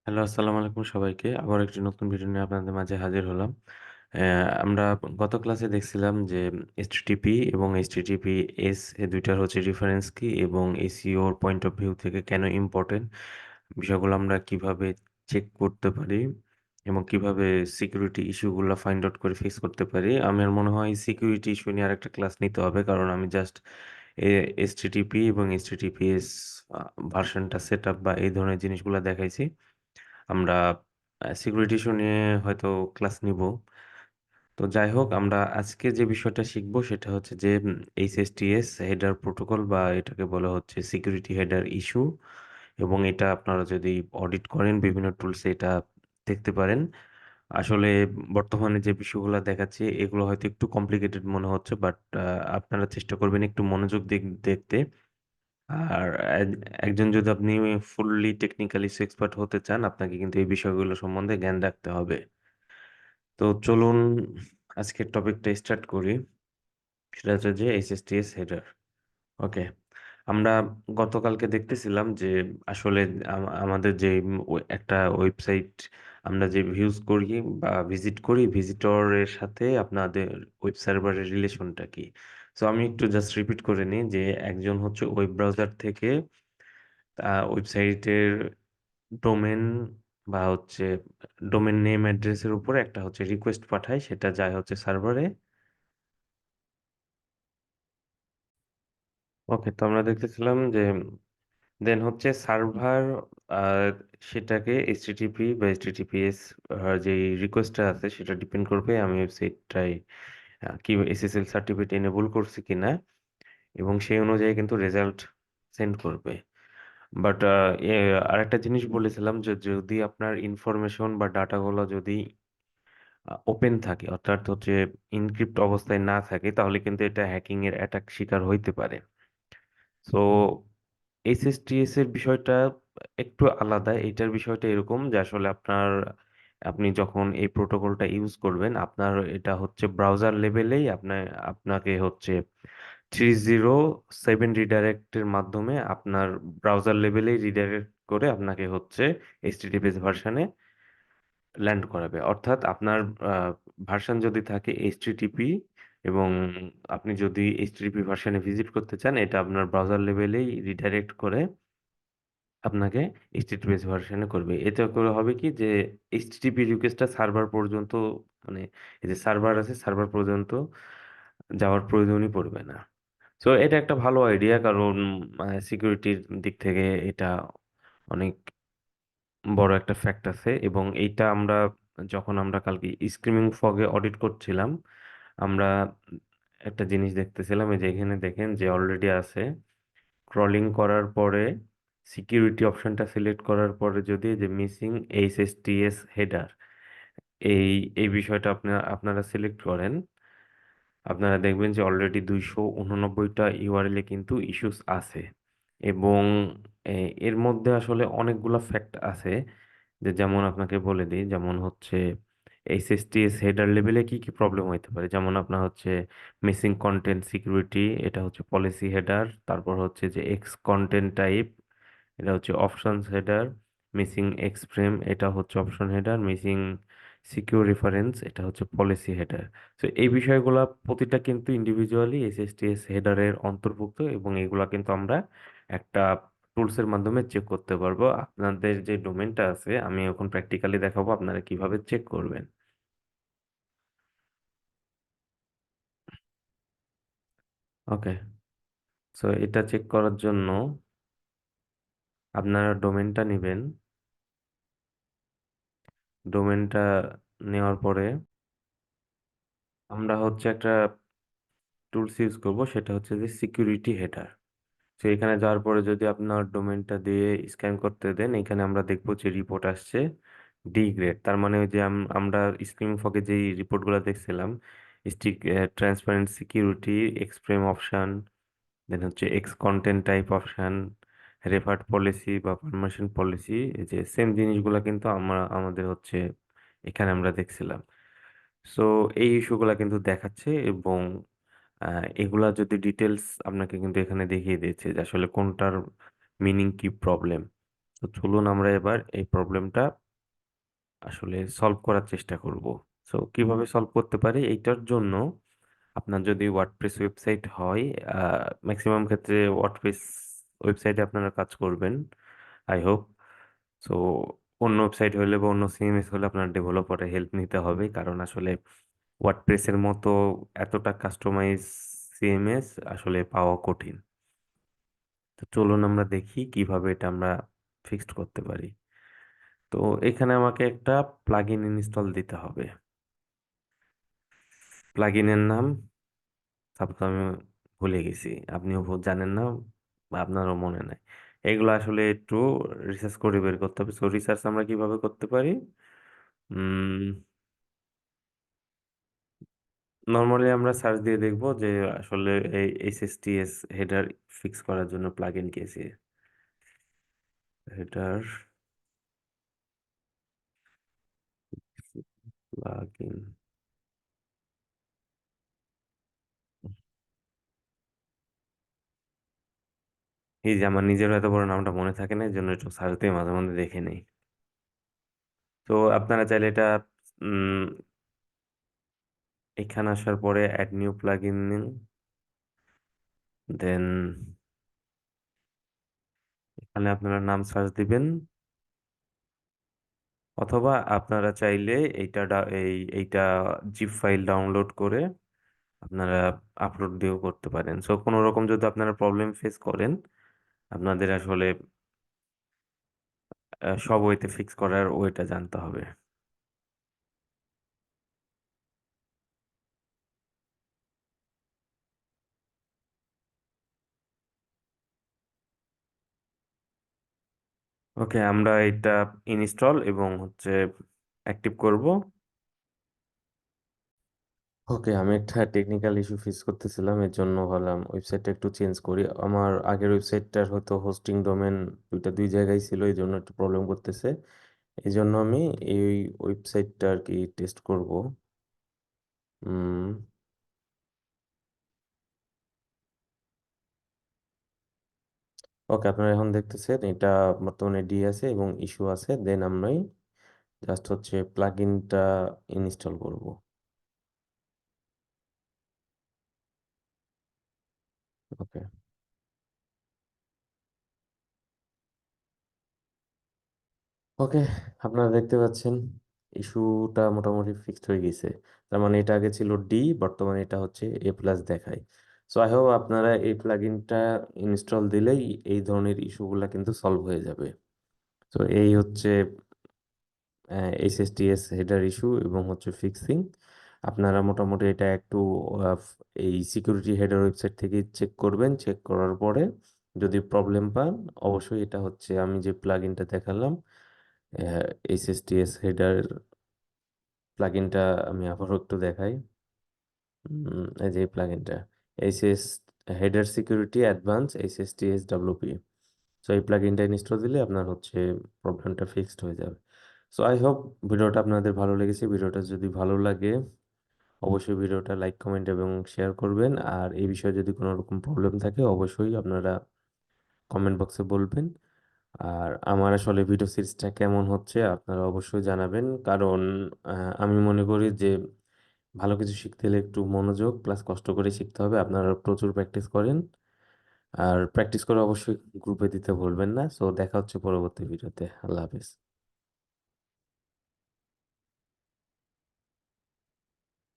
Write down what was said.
Hello, আসসালামু আলাইকুম সবাইকে। আবার একটি নতুন ভিডিও নিয়ে আপনাদের মাঝে হাজির হলাম। আমরা গত ক্লাসে দেখছিলাম যে এইচটিটিপি এবং এইচটিটিপিএস এই দুইটার হচ্ছে ডিফারেন্স কি এবং এসইওর পয়েন্ট অফ ভিউ থেকে কেন ইম্পর্টেন্ট বিষয়গুলো আমরা কিভাবে চেক করতে পারি এবং কিভাবে সিকিউরিটি ইস্যুগুলো ফাইন্ড আউট করে ফেস করতে পারি। আমার মনে হয় সিকিউরিটি ইস্যু নিয়ে আরেকটা ক্লাস নিতে হবে, কারণ আমি জাস্ট এইচটিটিপি এবং এইচটিটিপিএস ভার্সনটা সেট আপ বা এই ধরনের জিনিসগুলো দেখাইছি। আমরা সিকিউরিটি ইস্যু নিয়ে হয়তো ক্লাস নিব। তো যাই হোক, আমরা আজকে যে বিষয়টা শিখব সেটা হচ্ছে যে এইচএসটিএস হেডার প্রোটোকল, বা এটাকে বলা হচ্ছে সিকিউরিটি হেডার ইস্যু। এবং এটা আপনারা যদি অডিট করেন বিভিন্ন টুলসে এটা দেখতে পারেন। আসলে বর্তমানে যে বিষয়গুলো দেখাচ্ছি এগুলো হয়তো একটু কমপ্লিকেটেড মনে হচ্ছে, বাট আপনারা চেষ্টা করবেন একটু মনোযোগ দেখতে। আর একজন যদি আপনি ফুললি টেকনিক্যালি এক্সপার্ট হতে চান, আপনাকে কিন্তু এই বিষয়গুলো সম্বন্ধে জ্ঞান রাখতে হবে। তো চলুন আজকের টপিকটা স্টার্ট করি। সেটা হচ্ছে যে এইচএসটিএস হেডার। ওকে, আমরা গতকালকে দেখতেছিলাম যে আসলে আমাদের যে একটা ওয়েবসাইট আমরা যে ভিউজ করি বা ভিজিট করি, ভিজিটরের সাথে আপনাদের ওয়েব সার্ভারের রিলেশনটা কি। সো আমি একটু জাস্ট রিপিট করে নিই যে একজন হচ্ছে ওয়েব ব্রাউজার থেকে ওয়েবসাইটের ডোমেন বা হচ্ছে ডোমেন নেম অ্যাড্রেসের উপরে একটা হচ্ছে রিকোয়েস্ট পাঠায়, সেটা যায় হচ্ছে সার্ভারে। ওকে, তো আমরা দেখতেছিলাম যে দেন হচ্ছে সার্ভার সেটাকে এইচটিটিপি বা এইচটিটিপিএস যে রিকোয়েস্টটা আছে সেটা ডিপেন্ড করবে আমি ওয়েবসাইটটাই কি এসএসএল সার্টিফিকেট এনেবল করছি কিনা, এবং সেই অনুযায়ী কিন্তু রেজাল্ট সেন্ড করবে। বাট আরেকটা জিনিস বলেছিলাম যে যদি আপনার ইনফরমেশন বা ডাটাগুলো যদি ওপেন থাকে, অর্থাৎ হচ্ছে ইনক্রিপ্ট অবস্থায় না থাকে, তাহলে কিন্তু এটা হ্যাকিং এর অ্যাটাক শিকার হইতে পারে। সো এইচএসটিএস এর বিষয়টা একটু আলাদা। এটার বিষয়টা এরকম যে আসলে আপনি যখন এই প্রোটোকলটা ইউজ করবেন, আপনার এটা হচ্ছে ব্রাউজার লেভেলেই আপনাকে হচ্ছে 307 রিডাইরেক্টের মাধ্যমে আপনার ব্রাউজার লেভেলেই রিডাইরেক্ট করে আপনাকে হচ্ছে এইচটিটিপিএস ভার্সনে ল্যান্ড করাবে। অর্থাৎ আপনার ভার্সন যদি থাকে এইচটিটিপি এবং আপনি যদি এইচটিটিপি ভার্সনে ভিজিট করতে চান, এটা আপনার ব্রাউজার লেভেলেই রিডাইরেক্ট করে আপনাকে এইচটিটিপিএস ভার্সনে করবে। এতে করে হবে কি যে এইচটিটিপি রিকোয়েস্টটা সার্ভার পর্যন্ত, মানে এই যে সার্ভার আছে সার্ভার পর্যন্ত যাওয়ার প্রয়োজনই পড়বে না। সো এটা একটা ভালো আইডিয়া, কারণ সিকিউরিটির দিক থেকে এটা অনেক বড় একটা ফ্যাক্ট আছে। এবং এইটা যখন আমরা কালকে স্ক্রিমিং ফগে অডিট করছিলাম, আমরা একটা জিনিস দেখতেছিলাম, এই যে এখানে দেখেন যে অলরেডি আছে ক্রলিং করার পরে সিকিউরিটি অপশনটা সিলেক্ট করার পরে যদি এই যে মিসিং এইচএসটিএস হেডার এই এই বিষয়টা আপনারা সিলেক্ট করেন, আপনারা দেখবেন যে অলরেডি 289টা ইউআরএল এ কিন্তু ইস্যুস আছে। এবং এর মধ্যে আসলে অনেকগুলো ফ্যাক্ট আছে, যে যেমন আপনাকে বলে দিই, যেমন হচ্ছে এইচএসটিএস হেডার লেভেলে কি কি প্রবলেম হতে পারে। যেমন আপনার হচ্ছে মিসিং কন্টেন্ট সিকিউরিটি, এটা হচ্ছে পলিসি হেডার। তারপর হচ্ছে যে এক্স কন্টেন্ট টাইপ, এটা হচ্ছে options header. Missing x frame, এটা হচ্ছে option header. Missing secure reference, এটা হচ্ছে পলিসি হেডার। তো এই বিষয়গুলো প্রতিটা কিন্তু ইন্ডিভিজুয়ালি এসএসটিএস হেডারের অন্তর্ভুক্ত, এবং এগুলা কিন্তু আমরা একটা টুলসের মাধ্যমে চেক করতে পারবো। আপনাদের যে ডোমেনটা আছে আমি এখন প্র্যাকটিক্যালি দেখাবো আপনারা কিভাবে চেক করবেন। ওকে, সো এটা চেক করার জন্য আপনারা ডোমেনটা নেবেন। ডোমেনটা নেওয়ার পরে আমরা হচ্ছে একটা টুলস ইউজ করব, সেটা হচ্ছে যে সিকিউরিটি হেডার। তো এখানে যাওয়ার পরে যদি আপনার ডোমেনটা দিয়ে স্ক্যান করতে দেন, এখানে আমরা দেখবো যে রিপোর্ট আসছে ডি গ্রেড। তার মানে ওই যে আমরা স্ক্রিন ফকে যে রিপোর্টগুলো দেখছিলাম, স্টিক ট্রান্সপারেন্ট সিকিউরিটি, এক্সপ্রেম অপশন, দেন হচ্ছে x content type option, referred policy বা পারমিশন পলিসি, এই যে সেম জিনিসগুলো কিন্তু আমাদের হচ্ছে এখানে আমরা দেখছিলাম। সো এই ইস্যুগুলা কিন্তু দেখাচ্ছে, এবং এগুলা যদি ডিটেলস আপনাকে কিন্তু এখানে দেখিয়ে দিচ্ছে যে আসলে কোনটার মিনিং কি প্রবলেম। তো চলুন আমরা এবার এই প্রবলেমটা আসলে সলভ করার চেষ্টা করব। সো কিভাবে সলভ করতে পারি এইটার জন্য, আপনার যদি ওয়ার্ডপ্রেস ওয়েবসাইট হয়, ম্যাক্সিমাম ক্ষেত্রে ওয়ার্ডপ্রেস ওয়েবসাইটে আপনারা কাজ করবেন, আই হোপ। সো অন্য ওয়েবসাইট হলে বা অন্য সিএমএস হলে আপনার ডেভেলপারের হেল্প নিতে হবে, কারণ আসলে ওয়ার্ডপ্রেসের মতো এতটা কাস্টমাইজ সিএমএস আসলে পাওয়া কঠিন। তো চলুন আমরা দেখি কিভাবে এটা আমরা ফিক্সড করতে পারি। তো এখানে আমাকে একটা প্লাগইন ইনস্টল দিতে হবে। প্লাগইনের নাম সাপোজ আমি ভুলে গেছি, আপনিও জানেন না বা আপনারও মনে নাই। এগুলো আসলে একটু রিসার্চ করে বের করতে হবে। সো রিসার্চ আমরা কিভাবে করতে পারি? নর্মালি আমরা সার্চ দিয়ে দেখব যে আসলে এই এইচএসটিএস হেডার ফিক্স করার জন্য প্লাগইন কি আছে। হেডার প্লাগইন, এই যে আমার নিজেরও এত বড় নামটা মনে থাকে না, এই জন্য একটু সার্চ দিয়ে মাঝে মধ্যে দেখে নেই। তো আপনারা চাইলে এটা উম, এখানে আসার পরে অ্যাড নিউ প্লাগইন নিন, দেন এখানে আপনারা নাম সার্চ দিবেন, অথবা আপনারা চাইলে এইটা জিপ ফাইল ডাউনলোড করে আপনারা আপলোড দিয়েও করতে পারেন। সো কোনো রকম যদি আপনারা প্রবলেম ফেস করেন, আপনাদের আসলে সব ওয়েতে ফিক্স করার ওয়েটা জানতে হবে। ওকে, আমরা এটা ইনস্টল এবং হচ্ছে অ্যাক্টিভ করব। ওকে, আমি একটা টেকনিক্যাল ইস্যু ফেস করতেছিলাম, এর জন্য ভাবলাম ওয়েবসাইটটা একটু চেঞ্জ করি। আমার আগের ওয়েবসাইটটার হয়তো হোস্টিং ডোমেন দুই জায়গায় ছিল, এই জন্য একটু প্রবলেম করতেছে। এই জন্য আমি এই ওয়েবসাইটটা আর কি টেস্ট করব। হুম। ওকে, আপনারা এখন দেখতেছেন এটা বর্তমানে ডি আছে এবং ইস্যু আছে। দেন আমি জাস্ট হচ্ছে প্লাগইনটা ইনস্টল করব। ওকে। ওকে, আপনারা দেখতে পাচ্ছেন ইস্যুটা মোটামুটি ফিক্সড হয়ে গেছে। তার মানে এটা আগে ছিল ডি, বর্তমানে এটা হচ্ছে এ প্লাস দেখায়। সো আই হোপ আপনারা এই প্লাগইনটা ইনস্টল দিলেই এই ধরনের ইস্যুগুলা কিন্তু সলভ হয়ে যাবে। তো এই হচ্ছে এইচএসটিএস হেডার ইস্যু এবং হচ্ছে ফিক্সিং। আপনারা মোটামুটি এটা একটু আহ, এই সিকিউরিটি হেডার ওয়েবসাইট থেকে চেক করবেন। চেক করার পরে যদি প্রবলেম পান, অবশ্যই এটা হচ্ছে আমি যে প্লাগইনটা দেখালাম, এইচএসটিএস হেডার প্লাগইনটা, আমি আবারও একটু দেখাই। এই যে প্লাগইনটা HS header security advance HSTS WP. So এই প্লাগইনটা ইনস্টল দিলে আপনার হচ্ছে প্রবলেমটা ফিক্সড হয়ে যাবে। সো আই হোপ ভিডিওটা আপনাদের ভালো লেগেছে। ভিডিওটা যদি ভালো লাগে অবশ্যই ভিডিওটা লাইক কমেন্ট এবং শেয়ার করবেন। আর এই বিষয়ে যদি কোনো রকম প্রবলেম থাকে অবশ্যই আপনারা কমেন্ট বক্সে বলবেন। আর আমার আসলে ভিডিও সিরিজটা কেমন হচ্ছে আপনারা অবশ্যই জানাবেন, কারণ আমি মনে করি যে ভালো কিছু শিখতে হলে একটু মনোযোগ প্লাস কষ্ট করে শিখতে হবে। আপনারা প্রচুর প্র্যাকটিস করেন, আর প্র্যাকটিস করে অবশ্যই গ্রুপে দিতে ভুলবেন না। সো দেখা হচ্ছে পরবর্তী ভিডিওতে। আল্লাহ হাফেজ।